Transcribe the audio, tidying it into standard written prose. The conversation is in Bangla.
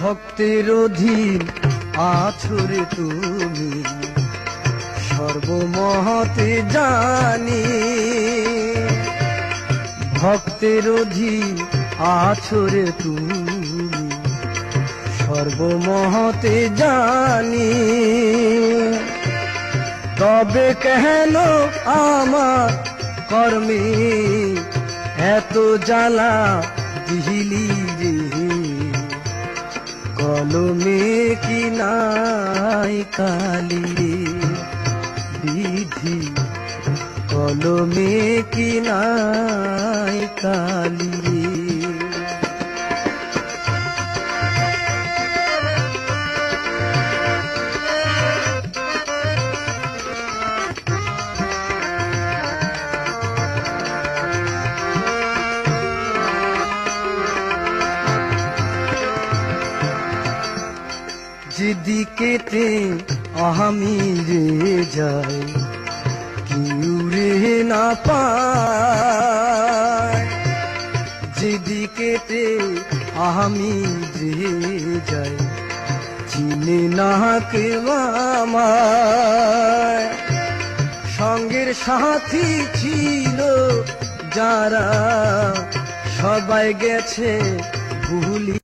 ভক্তের অধীন আছো রে তুমি, সর্বমহতে জানি। ভক্তের অধীন আছো রে তুমি, সর্বমহতে জানি। তবে কেন আমার কর্মে এত জ্বালা দিলি রে? কলমে কি নাই কালি রে বিধি, কলমে কি নাই কালি রে। যেদিকেতে আমি রে যাই কেউ রে না পায়, যেদিকেতে আমি রে যাই চিনে না কেউ আমায়। সঙ্গের সাথী ছিল যারা সবাই গেছে ভুলি।